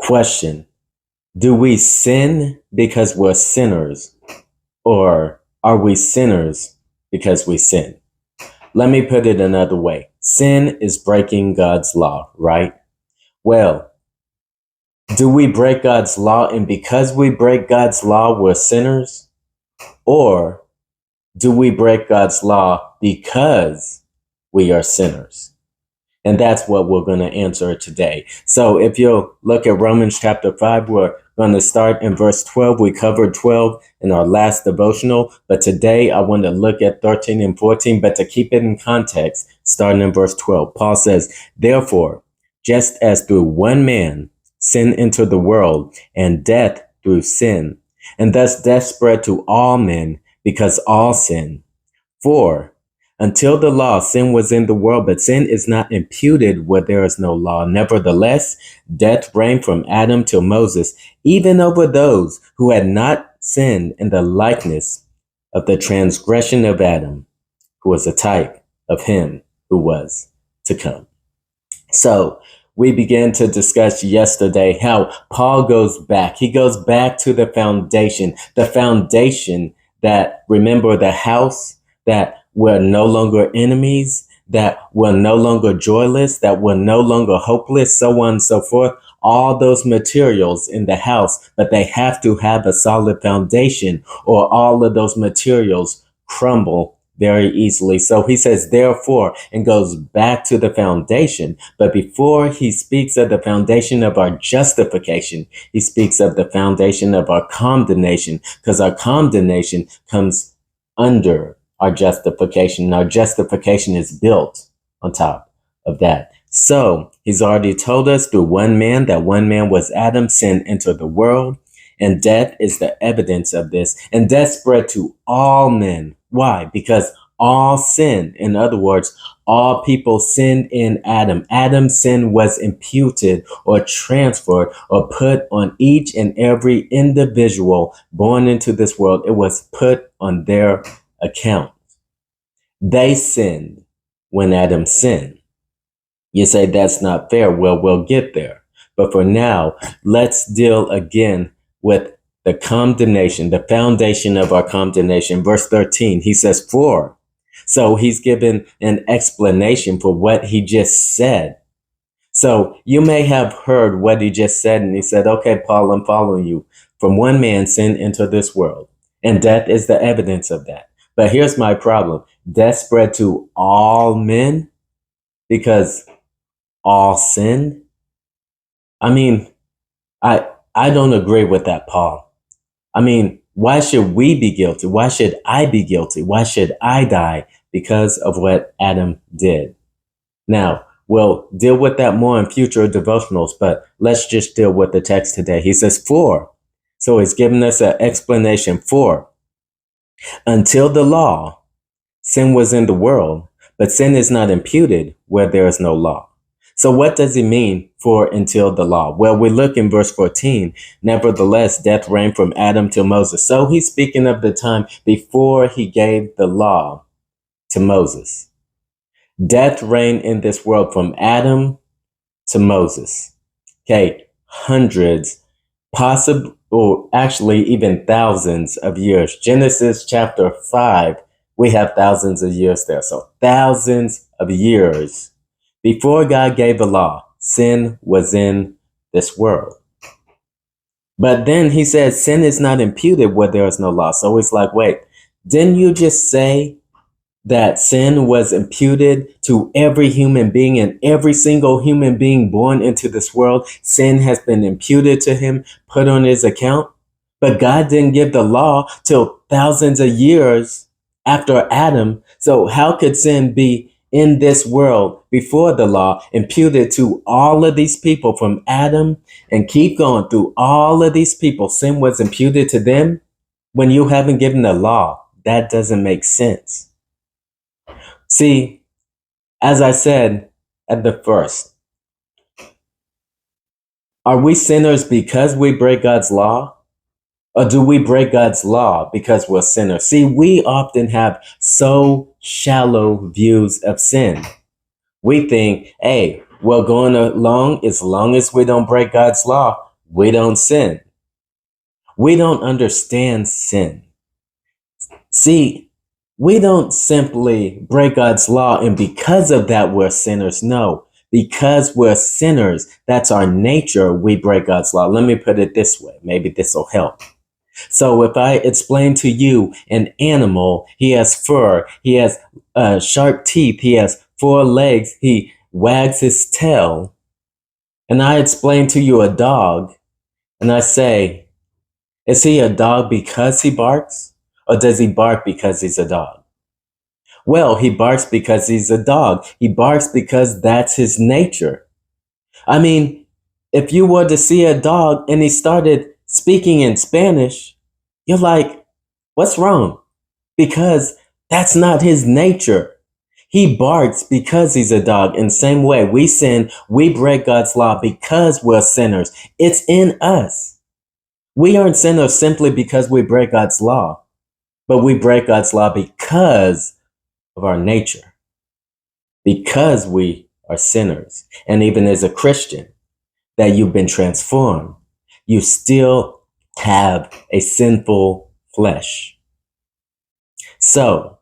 Question: do we sin because we're sinners, or are we sinners because we sin? Let me put it another way. Sin is breaking God's law, right? Well, do we break God's law, and because we break God's law, we're sinners? Or do we break God's law because we are sinners? And that's what we're going to answer today. So if you'll look at Romans chapter 5, we're going to start in verse 12. We covered 12 in our last devotional, but today I want to look at 13 and 14. But to keep it in context, starting in verse 12, Paul says, therefore, just as through one man sin entered the world, and death through sin, and thus death spread to all men because all sin. For until the law, sin was in the world, but sin is not imputed where there is no law. Nevertheless, death reigned from Adam till Moses, even over those who had not sinned, in the likeness of the transgression of Adam, who was a type of him who was to come. So we began to discuss yesterday how Paul goes back. He goes back to the foundation that, remember, the house, that we're no longer enemies, that we're no longer joyless, that we're no longer hopeless, so on and so forth. All those materials in the house, but they have to have a solid foundation, or all of those materials crumble very easily. So he says, therefore, and goes back to the foundation. But before he speaks of the foundation of our justification, he speaks of the foundation of our condemnation, because our condemnation comes under our justification. Our justification is built on top of that. So he's already told us through one man, that one man was Adam, sin entered the world, and death is the evidence of this. And death spread to all men. Why? Because all sin, in other words, all people sinned in Adam. Adam's sin was imputed or transferred or put on each and every individual born into this world. It was put on their account. They sinned when Adam sinned. You say that's not fair. Well, we'll get there. But for now, let's deal again with the condemnation, the foundation of our condemnation. Verse 13, he says, for. So he's given an explanation for what he just said. So you may have heard what he just said, and he said, okay, Paul, I'm following you. From one man, sin entered this world, and death is the evidence of that. But here's my problem. Death spread to all men because all sinned. I mean, I don't agree with that, Paul. I mean, why should we be guilty? Why should I be guilty? Why should I die because of what Adam did? Now, we'll deal with that more in future devotionals, but let's just deal with the text today. He says, for. So he's giving us an explanation. For until the law, sin was in the world, but sin is not imputed where there is no law. So what does he mean for until the law? Well, we look in verse 14. Nevertheless, death reigned from Adam till Moses. So he's speaking of the time before he gave the law to Moses. Death reigned in this world from Adam to Moses. Okay, hundreds, possibly, or actually even thousands of years. Genesis chapter 5, we have thousands of years there. So thousands of years before God gave the law, sin was in this world. But then he says sin is not imputed where there is no law. So it's like, wait, didn't you just say that sin was imputed to every human being, and every single human being born into this world, sin has been imputed to him, put on his account? But God didn't give the law till thousands of years after Adam. So how could sin be in this world before the law, imputed to all of these people from Adam, and keep going through all of these people? Sin was imputed to them when you haven't given the law. That doesn't make sense. See, as I said at the first, are we sinners because we break God's law? Or do we break God's law because we're sinners? See, we often have so shallow views of sin. We think, hey, we're going along as long as we don't break God's law. we don't sin. We don't understand sin. See, we don't simply break God's law and because of that we're sinners. No, because we're sinners, that's our nature, we break God's law. Let me put it this way. Maybe this will help. So if I explain to you an animal, he has fur, he has sharp teeth, he has 4 legs, he wags his tail, and I explain to you a dog, and I say, is he a dog because he barks? Or does he bark because he's a dog? Well, he barks because he's a dog. He barks because that's his nature. I mean, if you were to see a dog and he started speaking in Spanish, you're like, what's wrong? Because that's not his nature. He barks because he's a dog. In the same way, we sin, we break God's law because we're sinners. It's in us. We aren't sinners simply because we break God's law, but we break God's law because of our nature, because we are sinners. And even as a Christian, that you've been transformed, you still have a sinful flesh. So,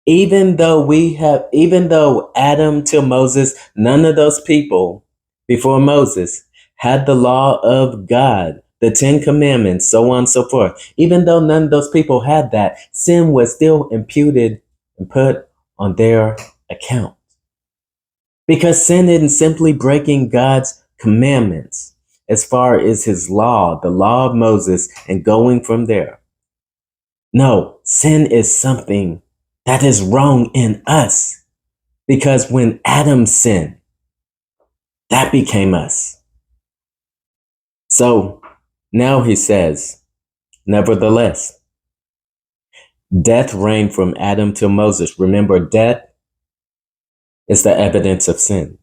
even though Adam to Moses, none of those people before Moses had the law of God, the 10 commandments, so on and so forth. Even though none of those people had that, sin was still imputed and put on their account. Because sin isn't simply breaking God's commandments as far as his law, the law of Moses, and going from there. No, sin is something that is wrong in us. Because when Adam sinned, that became us. So now he says, nevertheless, death reigned from Adam to Moses. Remember, death is the evidence of sin.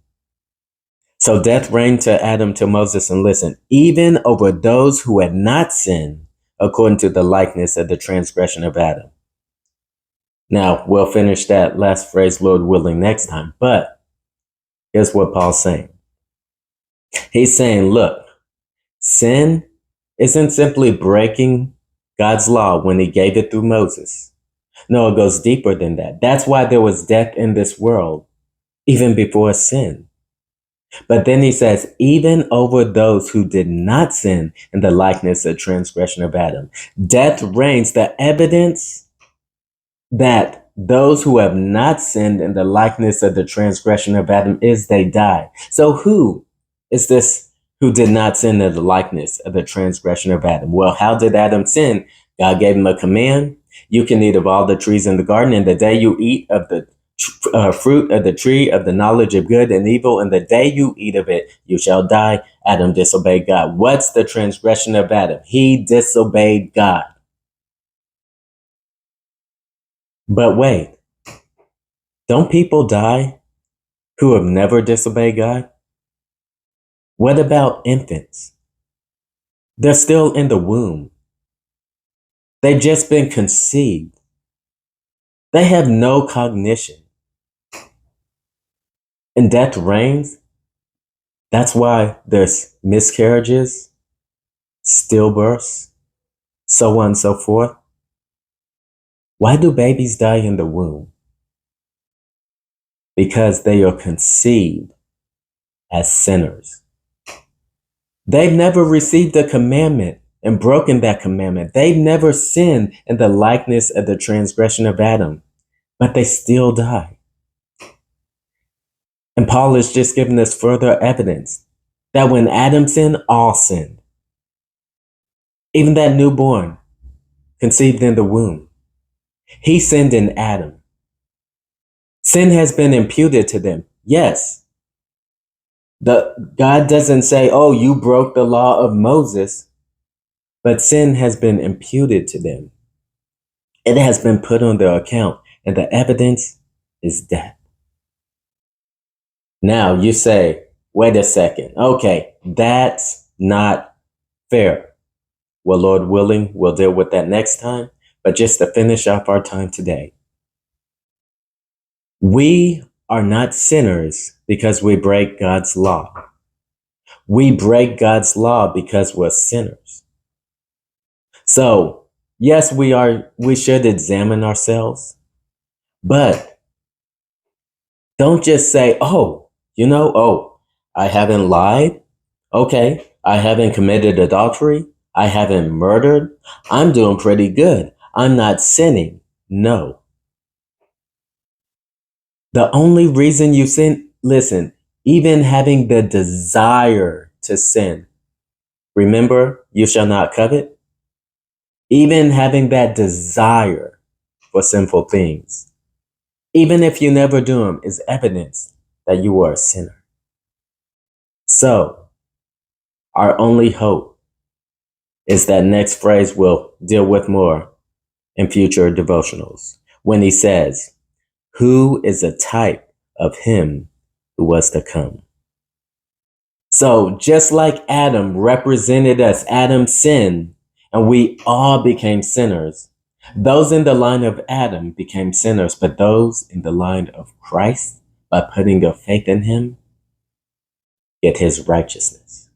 So death reigned to Adam to Moses, and listen, even over those who had not sinned, according to the likeness of the transgression of Adam. Now, we'll finish that last phrase, Lord willing, next time. But here's what Paul's saying. He's saying, look, sin isn't simply breaking God's law when he gave it through Moses. No, it goes deeper than that. That's why there was death in this world, even before sin. But then he says, even over those who did not sin in the likeness of transgression of Adam, death reigns, the evidence that those who have not sinned in the likeness of the transgression of Adam is they die. So who is this who did not sin in the likeness of the transgression of Adam? Well, how did Adam sin? God gave him a command. You can eat of all the trees in the garden, and the day you eat of the fruit of the tree of the knowledge of good and evil, and the day you eat of it, you shall die. Adam disobeyed God. What's the transgression of Adam? He disobeyed God. But wait, don't people die who have never disobeyed God? What about infants? They're still in the womb. They've just been conceived. They have no cognition. And death reigns. That's why there's miscarriages, stillbirths, so on and so forth. Why do babies die in the womb? Because they are conceived as sinners. They've never received a commandment and broken that commandment. They've never sinned in the likeness of the transgression of Adam, but they still die. And Paul is just giving us further evidence that when Adam sinned, all sinned. Even that newborn conceived in the womb. He sinned in Adam. Sin has been imputed to them. Yes. God doesn't say, oh, you broke the law of Moses, but sin has been imputed to them. It has been put on their account, and the evidence is death. Now you say, wait a second. Okay, that's not fair. Well, Lord willing, we'll deal with that next time. But just to finish off our time today, we are not sinners because we break God's law. We break God's law because we're sinners. So, yes, we should examine ourselves, but don't just say, oh, I haven't lied. Okay, I haven't committed adultery. I haven't murdered. I'm doing pretty good. I'm not sinning. No. The only reason you sin, listen, even having the desire to sin, remember, you shall not covet. Even having that desire for sinful things, even if you never do them, is evidence that you are a sinner. So, our only hope is that next phrase we'll deal with more in future devotionals when he says, who is a type of him who was to come. So just like Adam represented us, Adam sinned, and we all became sinners. Those in the line of Adam became sinners, but those in the line of Christ, by putting your faith in him, get his righteousness.